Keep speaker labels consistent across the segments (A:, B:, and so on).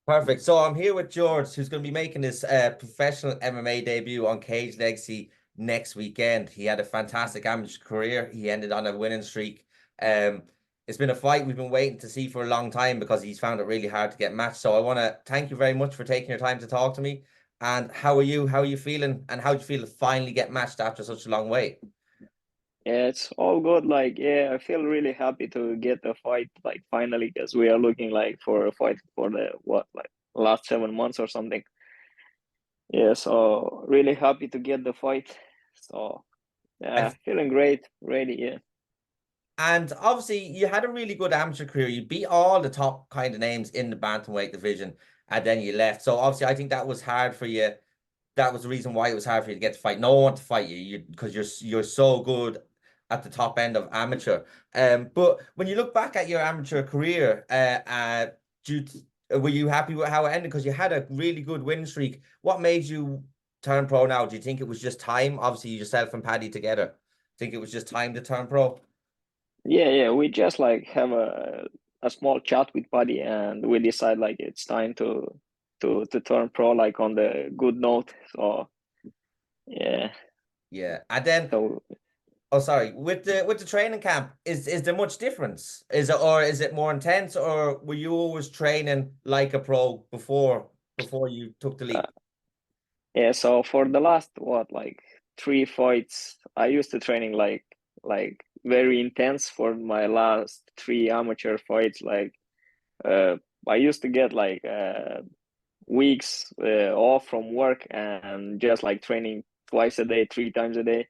A: Perfect. So I'm here with George, who's going to be making his professional MMA debut on Cage Legacy next weekend. He had a fantastic amateur career. He ended on a winning streak. Um, it's been a fight we've been waiting to see for a long time because he's found it really hard to get matched. So I want to thank you very much for taking your time to talk to me. And how are you? How are you feeling? And how do you feel to finally get matched after such a long wait?
B: Yeah, it's all good. Like, yeah, I feel really happy to get the fight, like, finally, because we are looking like for a fight for the what, like last 7 months or something. Yeah, so really happy to get the fight. So yeah, feeling great, ready. Yeah,
A: And obviously, you had a really good amateur career. You beat all the top kind of names in the bantamweight division, and then you left. So obviously, I think that was hard for you. That was the reason why it was hard for you to get to fight. No one wanted to fight you, because you're so good at the top end of amateur. But when you look back at your amateur career, were you happy with how it ended? Because you had a really good win streak. What made you turn pro now? Do you think it was just time? Obviously, yourself and Paddy together. Think it was just time to turn pro?
B: yeah. We just like have a small chat with Buddy, and we decide like it's time to turn pro, like on the good note. So yeah,
A: Yeah. And then,
B: so
A: oh, sorry, with the training camp, is there much difference? Is it more intense, or were you always training like a pro before you took the
B: uh,
A: leap?
B: yeah. So for the last what, like 3 fights, I used to training like very intense for my last 3 amateur fights. Like uh, I used to get like weeks off from work and just like training twice a day, 3 times a day,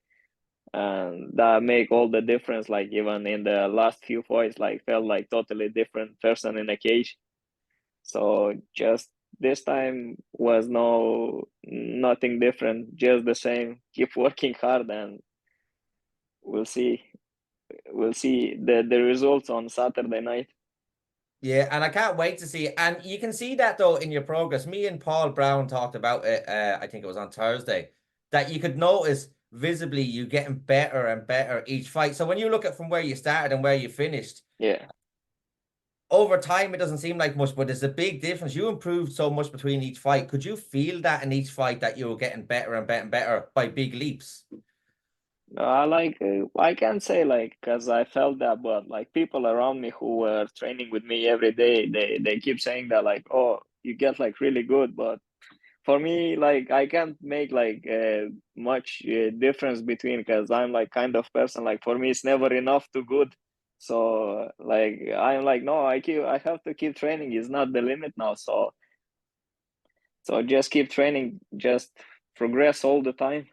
B: and that make all the difference. Like even in the last few fights, like felt like totally different person in a cage. So just this time was nothing different, just the same. Keep working hard, and we'll see. We'll see the results on Saturday night.
A: Yeah, and I can't wait to see it. And you can see that though in your progress. Me and Paul Brown talked about it. I think it was on Thursday, that you could notice visibly you getting better and better each fight. So when you look at from where you started and where you finished,
B: Yeah.
A: over time it doesn't seem like much, but there's a big difference. You improved so much between each fight. Could you feel that in each fight that you were getting better and better and better by big leaps?
B: I can't say like because I felt that, but like people around me who were training with me every day, they keep saying that like, oh, you get like really good, but for me, like I can't make like much difference between, because I'm like kind of person like for me it's never enough to good. So like I'm like no, I have to keep training. It's not the limit now. So just keep training, just progress all the time.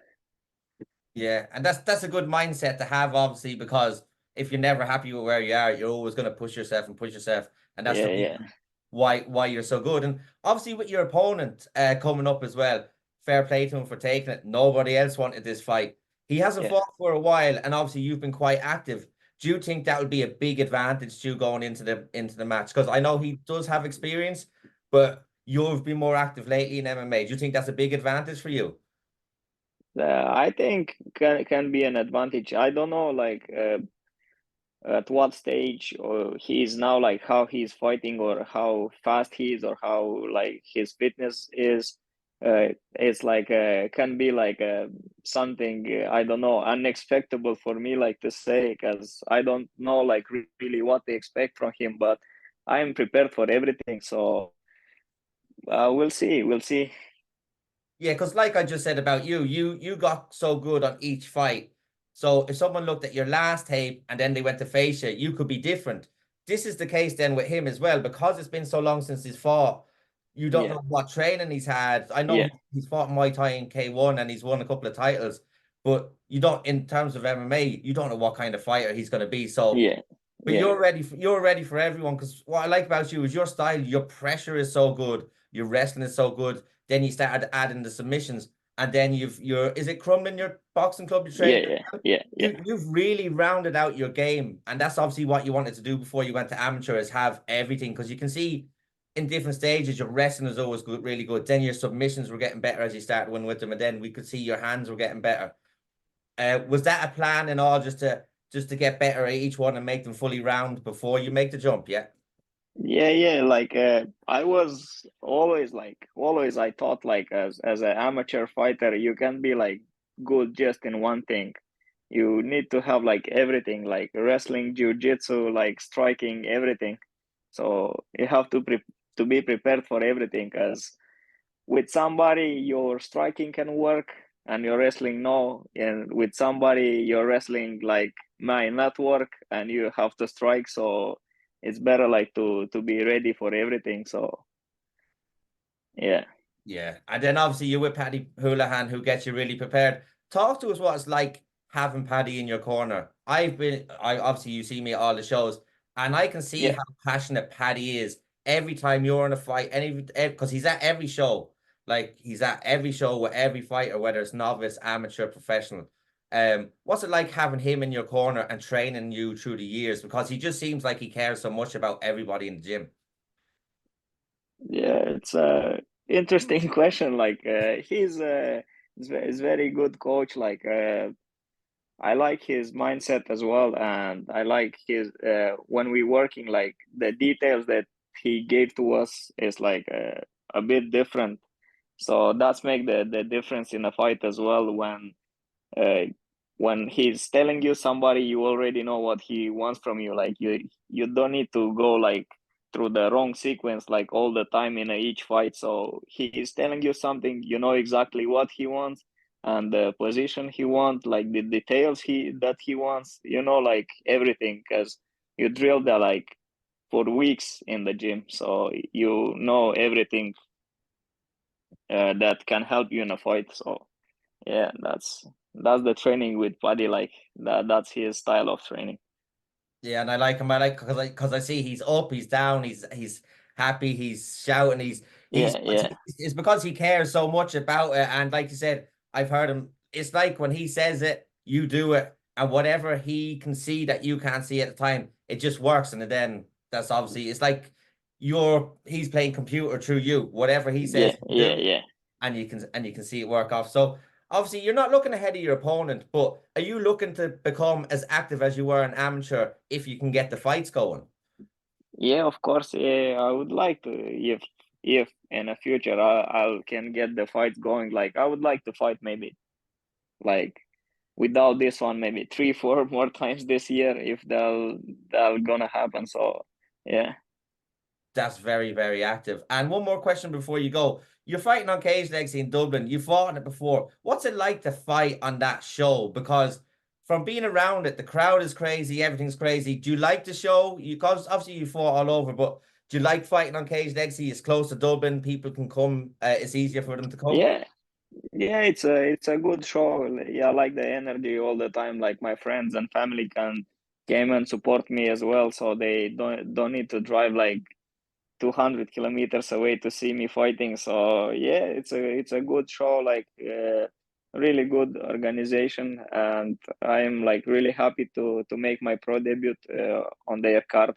A: Yeah, and that's a good mindset to have, obviously, because if you're never happy with where you are, you're always going to push yourself and push yourself, and that's
B: Yeah,
A: the
B: yeah,
A: reason why you're so good. And obviously, with your opponent coming up as well, fair play to him for taking it. Nobody else wanted this fight. He hasn't
B: yeah.
A: fought for a while, and obviously, you've been quite active. Do you think that would be a big advantage to you going into the match? Because I know he does have experience, but you've been more active lately in MMA. Do you think that's a big advantage for you?
B: I think can be an advantage. I don't know like at what stage or he is now, like how he's fighting or how fast he is or how like his fitness is. It's like can be like something I don't know, unexpected for me like to say, because I don't know like really what they expect from him, but I'm prepared for everything. So we'll see, we'll see.
A: Yeah, because like I just said about you, you got so good on each fight. So if someone looked at your last tape and then they went to face you, you could be different. This is the case then with him as well, because it's been so long since he's fought. You don't
B: Yeah,
A: know what training he's had. I know
B: yeah,
A: he's fought Muay Thai in K1 and he's won a couple of titles, but you don't, in terms of MMA, you don't know what kind of fighter he's going to be. So
B: yeah,
A: but
B: yeah,
A: you're ready for everyone, because what I like about you is your style, your pressure is so good, your wrestling is so good. Then you started adding the submissions, and then you're is it Crumlin, your boxing club you
B: yeah,
A: trained
B: yeah,
A: at?
B: yeah, yeah,
A: You've really rounded out your game, and that's obviously what you wanted to do before you went to amateur, is have everything, because you can see in different stages your wrestling is always good, really good. Then your submissions were getting better as you started winning with them, and then we could see your hands were getting better. Was that a plan and all, just to get better at each one and make them fully round before you make the jump? Yeah.
B: Yeah. Like I was always I thought like as an amateur fighter, you can be like good just in one thing. You need to have like everything, like wrestling, jiu-jitsu, like striking, everything. So you have to be prepared for everything, because with somebody your striking can work and your wrestling no, and with somebody your wrestling like might not work and you have to strike. So it's better like to be ready for everything. So yeah.
A: Yeah. And then obviously you're with Paddy Holohan, who gets you really prepared. Talk to us what it's like having Paddy in your corner. I obviously you see me at all the shows, and I can see
B: Yeah.
A: how passionate Paddy is every time you're in a fight, because he's at every show. Like he's at every show with every fighter, whether it's novice, amateur, professional. What's it like having him in your corner and training you through the years? Because he just seems like he cares so much about everybody in the gym.
B: Yeah, it's a interesting question. Like he's very good coach. Like I like his mindset as well, and I like his when we working, like the details that he gave to us is like a bit different. So that's make the difference in a fight as well. Uh, when he's telling you somebody, you already know what he wants from you. Like you don't need to go like through the wrong sequence like all the time in each fight. So he's telling you something, you know exactly what he wants and the position he wants, like the details he wants. You know, like everything, because you drill that like for weeks in the gym, so you know everything that can help you in a fight. So yeah, that's the training with Paddy. Like that's his style of training.
A: Yeah, and I like him. I like because I see he's up, he's down, he's happy, he's shouting,
B: Yeah, yeah,
A: it's because he cares so much about it. And like you said, I've heard him. It's like when he says it, you do it, and whatever he can see that you can't see at the time, it just works. And then that's obviously it's like he's playing computer through you. Whatever he
B: yeah,
A: says, you
B: yeah,
A: do,
B: yeah.
A: and you can see it work off. So obviously you're not looking ahead of your opponent, but are you looking to become as active as you were an amateur if you can get the fights going?
B: Yeah, of course. Yeah, I would like to, if in the future I can get the fight going. Like I would like to fight maybe like without this one maybe three, four more times this year if they'll gonna happen. So yeah.
A: That's very, very active. And one more question before you go. You're fighting on Cage Legacy in Dublin. You fought on it before. What's it like to fight on that show? Because from being around it, the crowd is crazy, everything's crazy. Do you like the show? Because obviously you fought all over, but do you like fighting on Cage Legacy? It's close to Dublin. People can come. It's easier for them to come.
B: Yeah, yeah, it's a good show. Yeah, I like the energy all the time. Like my friends and family can came and support me as well, so they don't need to drive like 200 kilometers away to see me fighting. So yeah, it's a good show. Like really good organization, and I'm like really happy to make my pro debut on their card.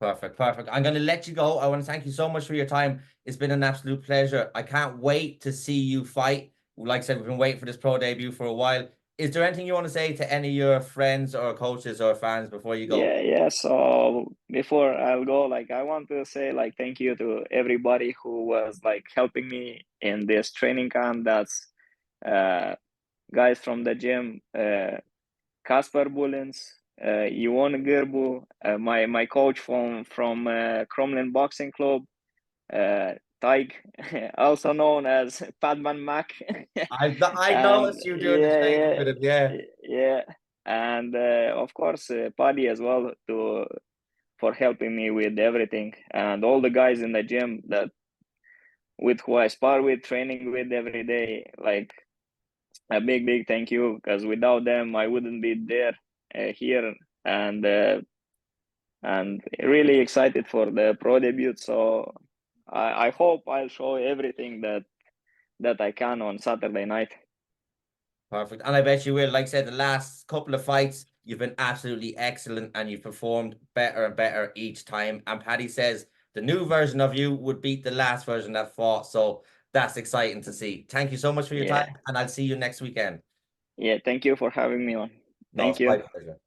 A: Perfect, perfect. I'm going to let you go. I want to thank you so much for your time. It's been an absolute pleasure. I can't wait to see you fight. Like I said, we've been waiting for this pro debut for a while. Is there anything you want to say to any of your friends or coaches or fans before you go?
B: Yeah. So before I'll go, like I want to say like thank you to everybody who was like helping me in this training camp. That's uh, guys from the gym, Kasper Bullens, Ion Gerbu, my coach from Cromlin Boxing Club, Taig, also known as Padman Mac,
A: I
B: and
A: noticed you doing the training
B: yeah,
A: with it. Yeah,
B: yeah, and of course Paddy as well to for helping me with everything, and all the guys in the gym that with who I spar with, training with every day. Like a big thank you, because without them I wouldn't be there here, and really excited for the pro debut. So I hope I'll show everything that I can on Saturday night.
A: perfect. And I bet you will. Like I said, the last couple of fights, you've been absolutely excellent and you've performed better and better each time. And Paddy says the new version of you would beat the last version that fought. So that's exciting to see. Thank you so much for your time,
B: Yeah,
A: and I'll see you next weekend.
B: yeah. Thank you for having me on.
A: No,
B: Thank
A: it's my
B: you.
A: pleasure.